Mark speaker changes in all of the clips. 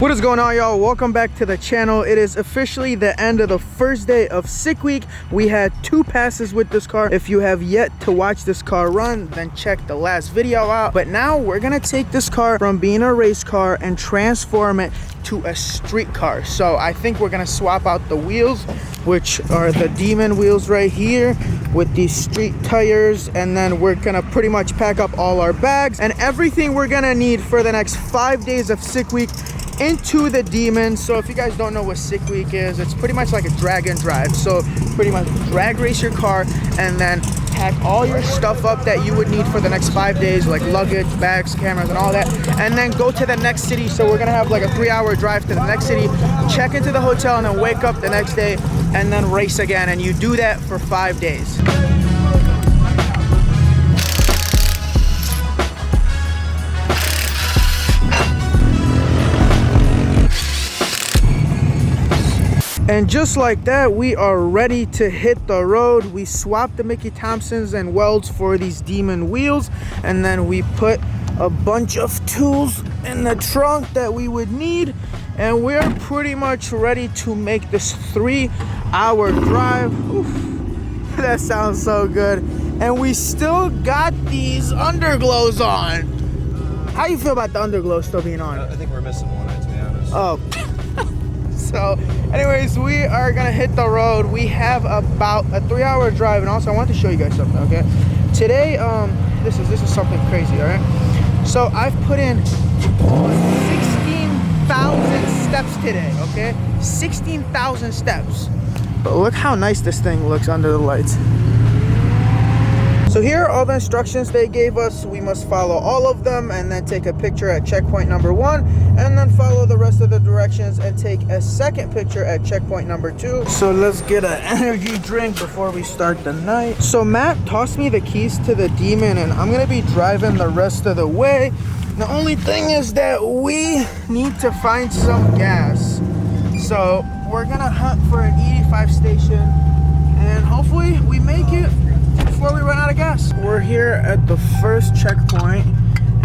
Speaker 1: What is going on, y'all? Welcome back to the channel. It is officially the end of the first day of sick week. We had 2 passes with this car. If you have yet to watch this car run, then check the last video out. But now we're gonna take this car from being a race car and transform it to a street car. So I think we're gonna swap out the wheels, which are the Demon wheels right here, with these street tires, and then we're gonna pretty much pack up all our bags and everything we're gonna need for the next 5 days of sick week into the Demon. So if you guys don't know what sick week is, it's pretty much like a drag and drive. So pretty much drag race your car and then pack all your stuff up that you would need for the next 5 days, like luggage, bags, cameras, and all that, and then go to the next city. So we're gonna have like a 3-hour drive to the next city, check into the hotel, and then wake up the next day and then race again. And you do that for 5 days. And just like that, we are ready to hit the road. We swapped the Mickey Thompsons and welds for these Demon wheels, and then we put a bunch of tools in the trunk that we would need, and we're pretty much ready to make this 3-hour drive. Oof, that sounds so good. And we still got these underglows on. How you feel about the underglow still being on?
Speaker 2: I think we're missing one, to be honest.
Speaker 1: Oh. So anyways, we are gonna hit the road. We have about a 3-hour drive, and also I want to show you guys something. Okay, today this is something crazy. All right, so I've put in 16,000 steps today. Okay, 16,000 steps. But look how nice this thing looks under the lights. So here are all the instructions they gave us. We must follow all of them and then take a picture at checkpoint number 1, and then follow the rest of the directions and take a second picture at checkpoint number 2. So let's get an energy drink before we start the night. So Matt tossed me the keys to the Demon, and I'm gonna be driving the rest of the way. The only thing is that we need to find some gas. So we're gonna hunt for an 85 station, and hopefully we make it before we run out of gas. We're here at the first checkpoint,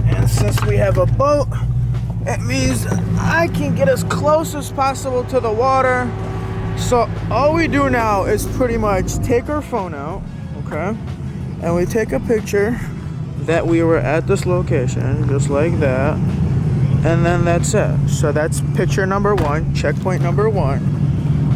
Speaker 1: and since we have a boat, it means I can get as close as possible to the water. So all we do now is pretty much take our phone out, okay, and we take a picture that we were at this location, just like that, and then that's it. So that's picture number 1, checkpoint number 1.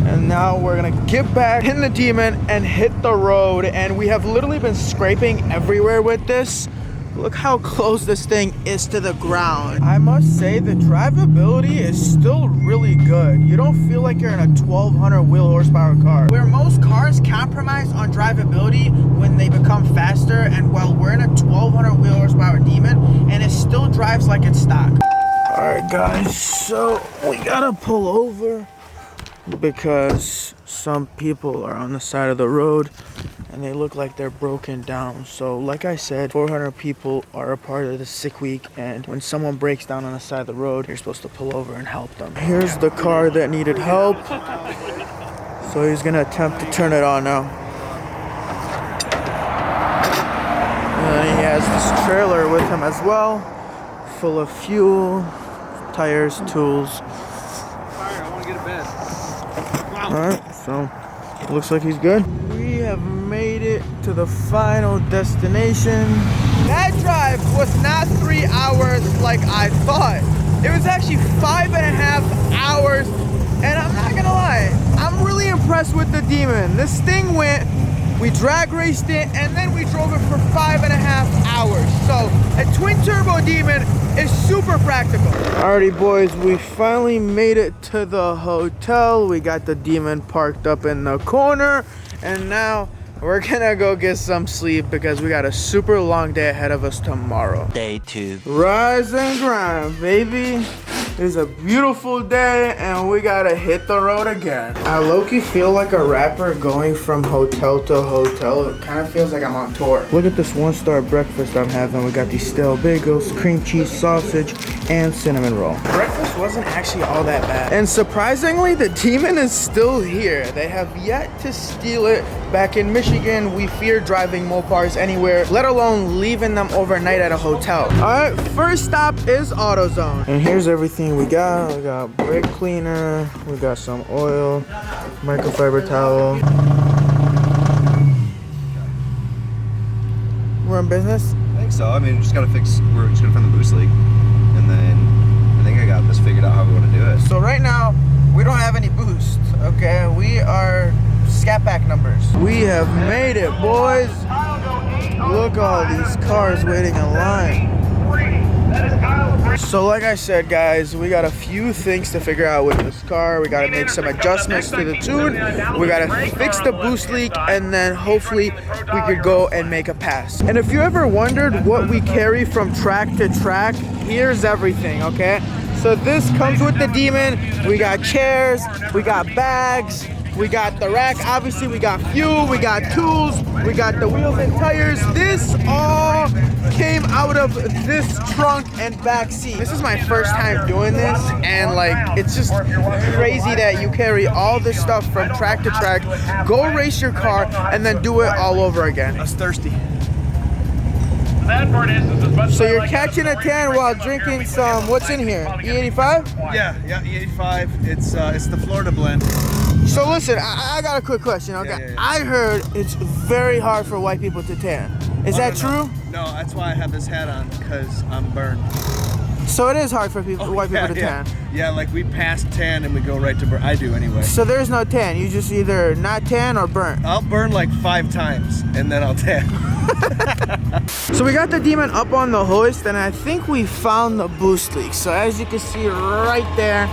Speaker 1: And now we're gonna get back in the Demon and hit the road. And we have literally been scraping everywhere with this. Look how close this thing is to the ground. I must say the drivability is still really good. You don't feel like you're in a 1200 wheel horsepower car. Where most cars compromise on drivability when they become faster, and while we're in a 1200 wheel horsepower Demon, and it still drives like it's stock. All right guys, so we gotta pull over because some people are on the side of the road and they look like they're broken down. So like I said, 400 people are a part of the sick week, and when someone breaks down on the side of the road, you're supposed to pull over and help them. Here's the car that needed help, so he's gonna attempt to turn it on now. And he has this trailer with him as well, full of fuel, tires, tools. Alright, so looks like he's good. We have made it to the final destination. That drive was not 3 hours like I thought. It was actually 5.5 hours, and I'm not gonna lie, I'm really impressed with the Demon. This thing went, we drag raced it, and then we drove it for 5.5 hours. So a twin turbo Demon is super practical. Alrighty boys, we finally made it to the hotel. We got the Demon parked up in the corner, and now we're gonna go get some sleep because we got a super long day ahead of us tomorrow.
Speaker 3: Day 2.
Speaker 1: Rise and grind, baby. It's a beautiful day, and we gotta hit the road again. I low-key feel like a rapper going from hotel to hotel. It kind of feels like I'm on tour. Look at this 1-star breakfast I'm having. We got these stale bagels, cream cheese sausage, and cinnamon roll. Breakfast wasn't actually all that bad. And surprisingly, the Demon is still here. They have yet to steal it. Back in Michigan, we fear driving Mopars anywhere, let alone leaving them overnight at a hotel. All right, first stop is AutoZone. And here's everything we got. We got brake cleaner, we got some oil, microfiber towel. We're in business?
Speaker 2: I think so. I mean, we're just gonna find the boost leak. And then I think I got this figured out how we want to do it.
Speaker 1: So right now, we don't have any boost, okay? We are scat pack numbers. We have made it, boys. Look at all these cars waiting in line. So like I said, guys, we got a few things to figure out with this car. We got to make some adjustments to the tune. We got to fix the boost leak, and then hopefully we could go and make a pass. And if you ever wondered what we carry from track to track, here's everything, okay? So this comes with the Demon. We got chairs, we got bags, we got the rack, obviously we got fuel, we got tools, we got the wheels and tires. This all came out of this trunk and back seat. This is my first time doing this, and like, it's just crazy that you carry all this stuff from track to track, go race your car, and then do it all over again. I was thirsty. So you're catching a tan while drinking some, what's in here? E85?
Speaker 2: Yeah, E85. It's the Florida blend.
Speaker 1: So listen, I got a quick question, okay?
Speaker 2: Yeah.
Speaker 1: I heard it's very hard for white people to tan. Is that true?
Speaker 2: No, that's why I have this hat on, because I'm burned.
Speaker 1: So it is hard for white people to tan.
Speaker 2: Yeah, like we pass tan and we go right to burn. I do anyway.
Speaker 1: So there's no tan. You just either not tan or burnt.
Speaker 2: I'll burn like 5 times and then I'll tan.
Speaker 1: So we got the Demon up on the hoist, and I think we found the boost leak. So as you can see right there,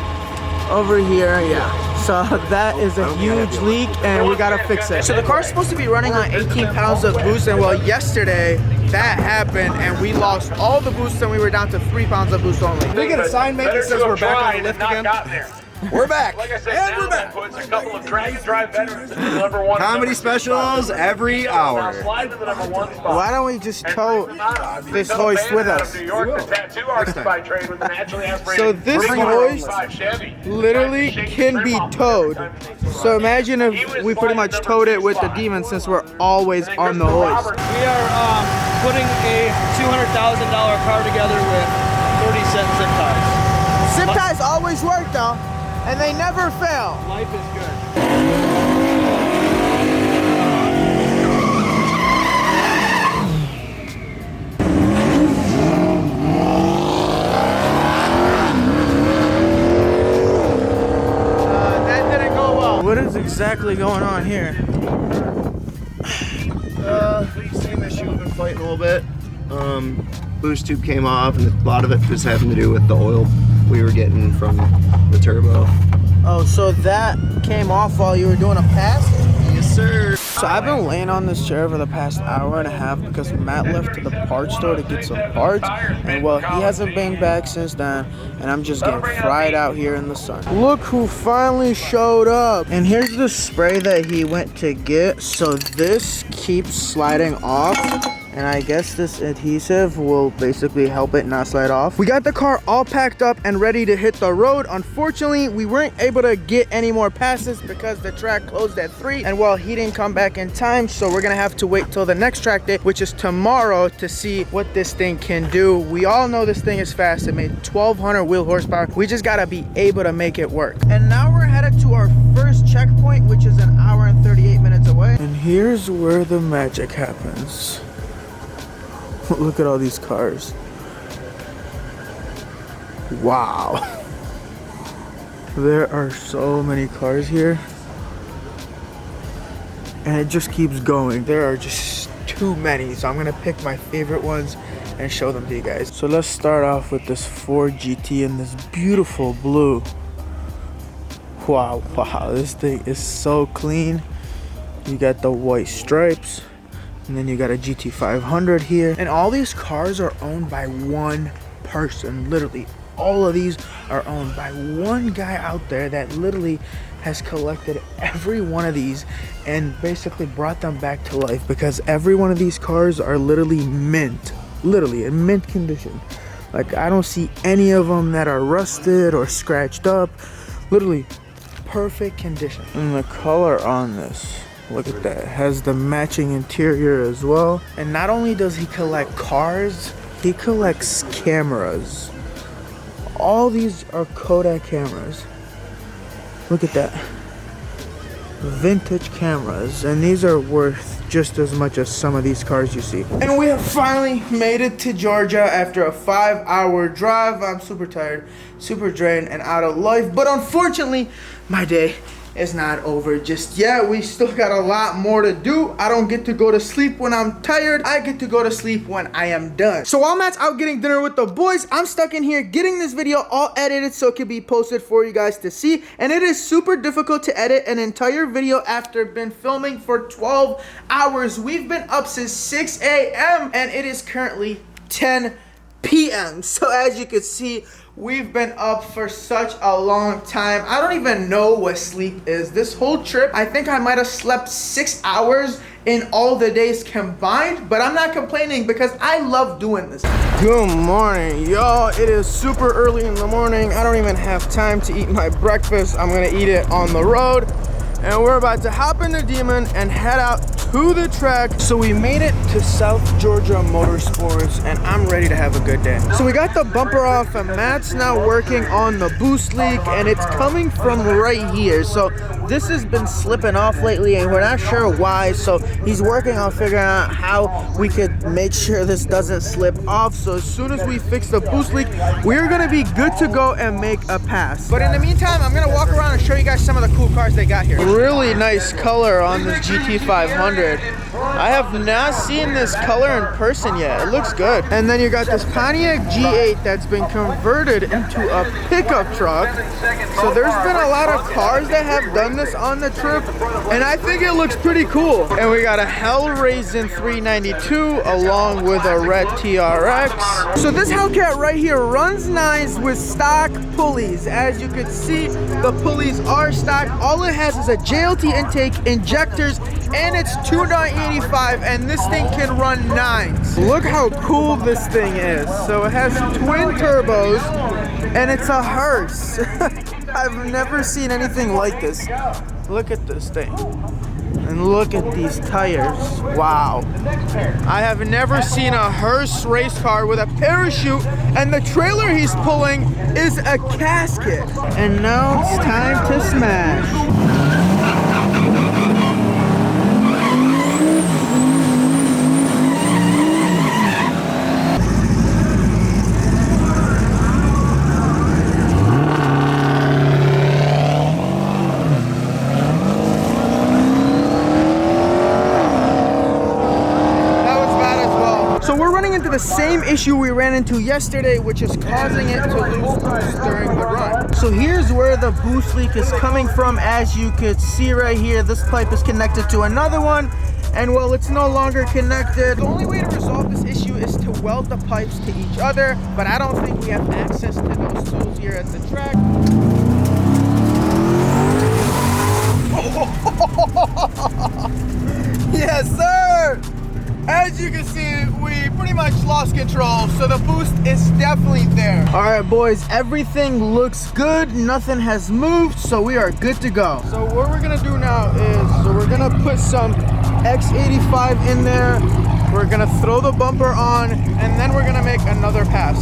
Speaker 1: over here, yeah. So that is a huge leak, and we gotta fix it. So the car's supposed to be running on 18 pounds of boost, and well, yesterday that happened, and we lost all the boost, and we were down to 3 pounds of boost only.
Speaker 2: Can we get a sign made that says we're back on the lift again? We're back.
Speaker 3: Like I said,
Speaker 2: and we're back.
Speaker 3: puts a couple of drag and drive veterans into the number one.
Speaker 2: Comedy specials every hour.
Speaker 3: Now slide to the number one spot.
Speaker 1: Why don't we just tow this hoist with us?
Speaker 3: New York, the tattoo artist by trade with the naturally aspirated.
Speaker 1: So this hoist literally can be towed. So imagine if we pretty much towed it with the Demon, since we're always on the hoist.
Speaker 4: We are putting a $200,000 car together with 30-cent zip ties.
Speaker 1: Zip ties always work though, and they never fail.
Speaker 4: Life is good.
Speaker 1: That didn't go well. What is exactly going on here?
Speaker 2: Same issue. We've been fighting a little bit. Boost tube came off, and a lot of it was having to do with the oil we were getting from the turbo.
Speaker 1: Oh, so that came off while you were doing a pass?
Speaker 2: Yes, sir.
Speaker 1: So I've been laying on this chair for the past hour and a half because Matt left to the parts store to get some parts, and well, he hasn't been back since then, and I'm just getting fried out here in the sun. Look who finally showed up. And here's the spray that he went to get. So this keeps sliding off, and I guess this adhesive will basically help it not slide off. We got the car all packed up and ready to hit the road. Unfortunately, we weren't able to get any more passes because the track closed at 3, and well, he didn't come back in time, so we're gonna have to wait till the next track day, which is tomorrow, to see what this thing can do. We all know this thing is fast. It made 1,200 wheel horsepower. We just gotta be able to make it work. And now we're headed to our first checkpoint, which is an hour and 38 minutes away. And here's where the magic happens. Look at all these cars. Wow. There are so many cars here. And it just keeps going. There are just too many. So I'm gonna pick my favorite ones and show them to you guys. So let's start off with this Ford GT in this beautiful blue. Wow, this thing is so clean. You got the white stripes. And then you got a GT500 here. And all these cars are owned by one person. Literally, all of these are owned by one guy out there that literally has collected every one of these and basically brought them back to life, because every one of these cars are literally mint. Literally in mint condition. Like, I don't see any of them that are rusted or scratched up. Literally perfect condition. And the color on this, look at that. It has the matching interior as well. And not only does he collect cars, he collects cameras. All these are Kodak cameras. Look at that. Vintage cameras, and these are worth just as much as some of these cars you see. And we have finally made it to Georgia after a 5-hour drive. I'm super tired, super drained, and out of life, but unfortunately my day is not over just yet. We still got a lot more to do. I don't get to go to sleep when I'm tired. I get to go to sleep when I am done. So while Matt's out getting dinner with the boys, I'm stuck in here getting this video all edited so it can be posted for you guys to see. And it is super difficult to edit an entire video after been filming for 12 hours. We've been up since 6 a.m. and it is currently 10 p.m. So as you can see, we've been up for such a long time. I don't even know what sleep is. This whole trip, I think I might have slept 6 hours in all the days combined, but I'm not complaining because I love doing this. Good morning, y'all. It is super early in the morning. I don't even have time to eat my breakfast. I'm gonna eat it on the road. And we're about to hop in the Demon and head out to the track. So we made it to South Georgia Motorsports and I'm ready to have a good day. So we got the bumper off and Matt's now working on the boost leak and it's coming from right here. So this has been slipping off lately and we're not sure why. So he's working on figuring out how we could make sure this doesn't slip off. So as soon as we fix the boost leak, we're gonna be good to go and make a pass. But in the meantime, I'm gonna walk around and show you guys some of the cool cars they got here. Really nice color on this GT500. I have not seen this color in person yet. It looks good. And then you got this Pontiac G8 that's been converted into a pickup truck. So there's been a lot of cars that have done this on the trip, and I think it looks pretty cool. And we got a Hellraisin 392 along with a red TRX. So this Hellcat right here runs nice with stock pulleys. As you can see, the pulleys are stock. All it has is a JLT intake, injectors, and it's tuned on 85, and this thing can run 9s. Look how cool this thing is. So it has twin turbos, and it's a hearse. I've never seen anything like this. Look at this thing. And look at these tires. Wow. I have never seen a hearse race car with a parachute, and the trailer he's pulling is a casket. And now it's time to smash. The same issue we ran into yesterday, which is causing it to lose boost during the run. So here's where the boost leak is coming from. As you could see right here, this pipe is connected to another one, and well, it's no longer connected. The only way to resolve this issue is to weld the pipes to each other, but I don't think we have access to those tools here at the track. Yes, sir! As you can see, we pretty much lost control, so the boost is definitely there. All right, boys, everything looks good. Nothing has moved, so we are good to go. So what we're gonna do now is, we're gonna put some X85 in there. We're gonna throw the bumper on, and then we're gonna make another pass.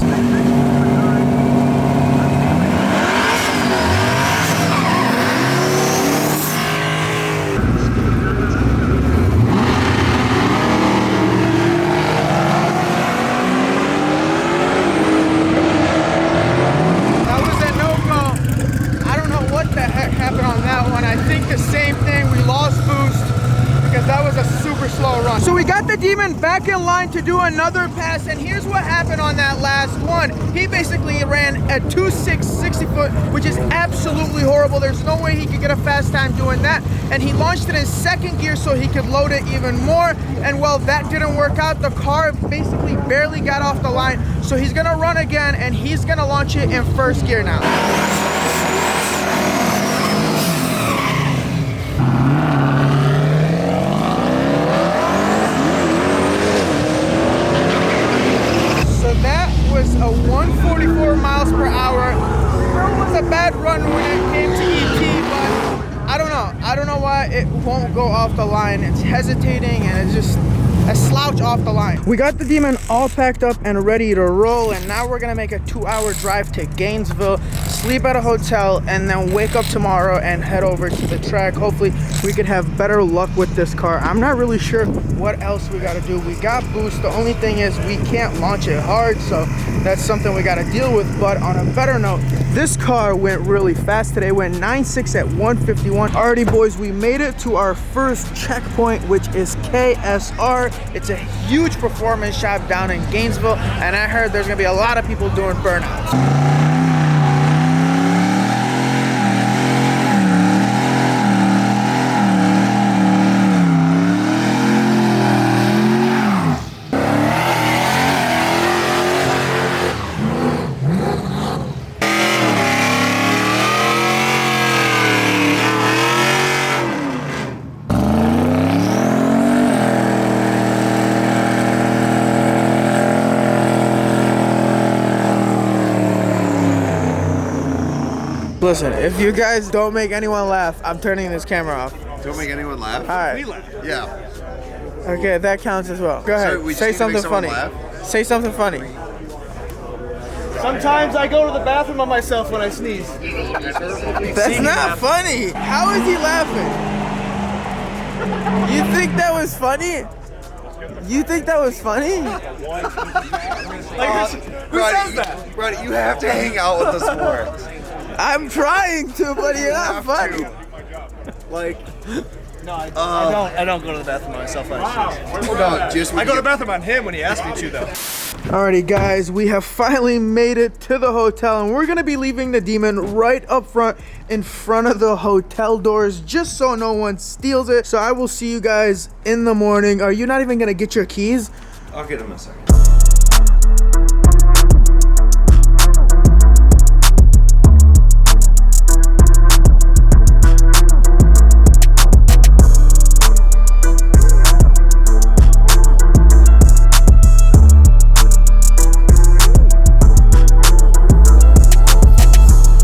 Speaker 1: So we got the Demon back in line to do another pass, and here's what happened on that last one. He basically ran a 2.6 60 foot, which is absolutely horrible. There's no way he could get a fast time doing that. And he launched it in second gear so he could load it even more. And well, that didn't work out. The car basically barely got off the line. So he's gonna run again, and he's gonna launch it in first gear now. A came to EP, but I don't know. I don't know why it won't go off the line. It's hesitating and it's just a slouch off the line. We got the Demon all packed up and ready to roll, and now we're gonna make a 2-hour drive to Gainesville, sleep at a hotel, and then wake up tomorrow and head over to the track. Hopefully we could have better luck with this car. I'm not really sure what else we gotta do. We got boost. The only thing is we can't launch it hard, so that's something we gotta deal with. But on a better note, this car went really fast today. Went 9.6 at 151. Alrighty boys, we made it to our first checkpoint, which is KSR. It's a huge performance shop down in Gainesville, and I heard there's gonna be a lot of people doing burnouts. Listen, if you guys don't make anyone laugh, I'm turning this camera off.
Speaker 2: Don't make anyone laugh?
Speaker 1: All right.
Speaker 4: We laugh.
Speaker 2: Yeah.
Speaker 1: Okay, that counts as well. Go ahead.
Speaker 2: So we just
Speaker 1: say
Speaker 2: need to
Speaker 1: something
Speaker 2: make someone
Speaker 1: funny.
Speaker 2: laugh?
Speaker 1: Say something funny.
Speaker 4: Sometimes I go to the bathroom on myself when I sneeze.
Speaker 1: That's not funny. How is he laughing? You think that was funny? You think that was funny?
Speaker 4: Who says that?
Speaker 2: Brody, you have to hang out with us more.
Speaker 1: I'm trying to, but you're not funny.
Speaker 2: Like,
Speaker 4: No, I don't go to the bathroom on myself when I sneeze.
Speaker 2: no, just
Speaker 4: I go to the bathroom on him when he asks me to, though.
Speaker 1: Alrighty guys, we have finally made it to the hotel, and we're gonna be leaving the Demon right up front in front of the hotel doors just so no one steals it. So I will see you guys in the morning. Are you not even gonna get your keys?
Speaker 2: I'll get him in a second.